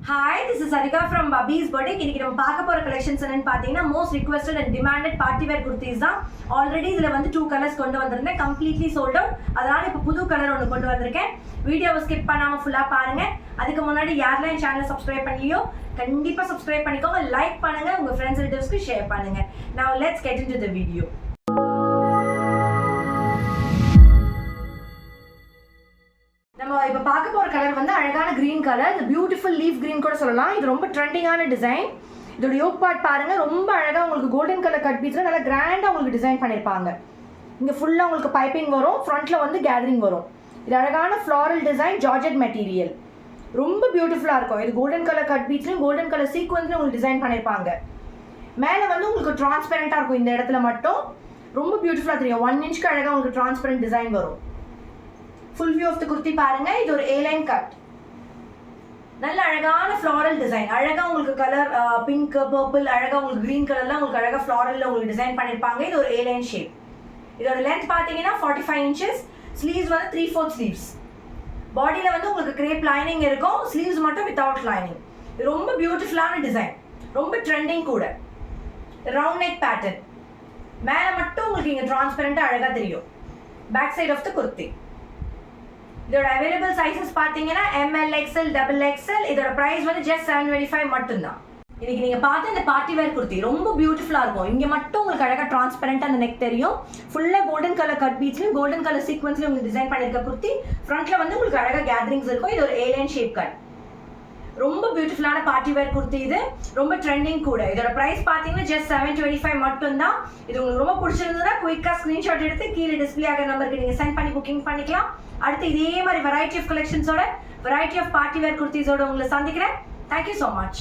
Hi, this is Sarika from Bubby's Boutique. இன்னைக்கு நம்ம பார்க்க போற கலெக்ஷன்ஸ் என்னன்னு பாத்தீங்கன்னா most requested and demanded party wear kurtis தான். ஆல்ரெடி இதுல வந்து 2 கலர்ஸ் கொண்டு வந்திருந்தேன். Completely sold out. அதனால இப்ப புது கலர் ஒன்னு கொண்டு வந்திருக்கேன். வீடியோவை ஸ்கிப் பண்ணாம ஃபுல்லா பாருங்க. அதுக்கு முன்னாடி யாரெல்லாம் என் சேனலை சப்ஸ்கிரைப் பண்ணலையோ கண்டிப்பா சப்ஸ்கிரைப் பண்ணிக்கோங்க. லைக் பண்ணுங்க, உங்க ஃப்ரெண்ட்ஸ் ரிலேட்டிவ்ஸ்க்கு ஷேர் பண்ணுங்க. Now let's get into the video. நம்ம இப்போ பார்க்க போகிற கலர் வந்து அழகான க்ரீன் கலர். இது பியூட்டிஃபுல் லீஃப் க்ரீன் கூட சொல்லலாம். இது ரொம்ப ட்ரெண்டிங்கான டிசைன். இதோட யோக் பார்ட் பாருங்கள், ரொம்ப அழகாக உங்களுக்கு கோல்டன் கலர் கட் பீஸில் நல்லா கிராண்டாக உங்களுக்கு டிசைன் பண்ணியிருப்பாங்க. இங்கே ஃபுல்லாக உங்களுக்கு பைப்பிங் வரும், ஃப்ரண்ட்டில் வந்து கேதரிங் வரும். இது அழகான ஃப்ளாரல் டிசைன், ஜார்ஜெட் மெட்டீரியல், ரொம்ப பியூட்டிஃபுல்லாக இருக்கும். இது கோல்டன் கலர் கட் பீஸ்லையும் கோல்டன் கலர் சீக்வன்ஸ்லையும் உங்களுக்கு டிசைன் பண்ணியிருப்பாங்க. மேலே வந்து உங்களுக்கு டிரான்ஸ்பெரண்ட்டாக இருக்கும், இந்த இடத்துல மட்டும் ரொம்ப பியூட்டிஃபுல்லாக தெரியும். 1 இன்ச்சுக்கு அழகாக உங்களுக்கு டிரான்ஸ்பெரண்ட் டிசைன் வரும். Full view of the kurti பாருங்க. இது ஒரு A-line கட், நல்ல அழகான ஃப்ளாரல் டிசைன். அழகா உங்களுக்கு கலர் பிங்க், பர்பிள், அழகா உங்களுக்கு கிரீன் கலர்ல உங்களுக்கு அழகா ஃப்ளாரல்ல உங்களுக்கு டிசைன் பண்ணிருப்பாங்க. இது ஒரு A-line ஷேப். இதோட லென்த் பாத்தீங்கன்னா 45 inches. ஸ்லீவ்ஸ் வந்து 3/4 ஸ்லீவ்ஸ். பாடியில வந்து உங்களுக்கு கிரேப் லைனிங் இருக்கும், ஸ்லீவ்ஸ் மட்டும் வித்தவுட் லைனிங். இது ரொம்ப பியூட்டிஃபுல்லான டிசைன், ரொம்ப ட்ரெண்டிங் கூட. ரவுண்ட் நெக் பேட்டர்ன், மேல மட்டும் உங்களுக்கு இங்க டிரான்ஸ்பெரண்டா அழகா தெரியும். Back side of the kurti. இதோட அவைலபிள் சைஸஸ் பார்த்தீங்கன்னா ML, XL, XXL. இதோட பிரைஸ் வந்து ஜஸ்ட் 725 மட்டும்தான். இன்னைக்கு நீங்க பார்த்த இந்த பார்ட்டி வேர் குர்த்தி ரொம்ப பியூட்டிஃபுல்லா இருக்கும். இங்க மட்டும் உங்களுக்கு அழகா டிரான்ஸ்பெரண்டா அந்த நெக் தெரியும். ஃபுல்லா கோல்டன் கலர் கட் பீட்ஸ்லயும் கோல்டன் கலர் சீக்வன்ஸ்லயும் உங்களுக்கு டிசைன் பண்ணிருக்க குர்த்தி. ஃப்ரண்ட்ல வந்து உங்களுக்கு அழகா கேதரிங்ஸ் இருக்கும். இது ஒரு A-line ஷேப் கட், ரொம்ப பியூட்டிஃபுல்லான பார்ட்டி வேர் குர்த்தி. இது ரொம்ப ட்ரெண்டிங் கூட. இதோட பிரைஸ் பார்த்தீங்கன்னா ஜஸ்ட் 725 மட்டும்தான். இது உங்களுக்கு ரொம்ப பிடிச்சிருந்ததுன்னா குயிக்கா ஸ்கிரீன்ஷாட் எடுத்து கீழே டிஸ்பிளே ஆகிற நம்பருக்கு நீங்க சென்ட் பண்ணி புக்கிங் பண்ணிக்கலாம். அடுத்து இதே மாதிரி வெரைட்டி ஆஃப் கலெக்ஷன்ஸோட வெரைட்டி ஆஃப் பார்ட்டி வேர் குர்த்திஸோட உங்களை சந்திக்கிறேன். Thank you so much.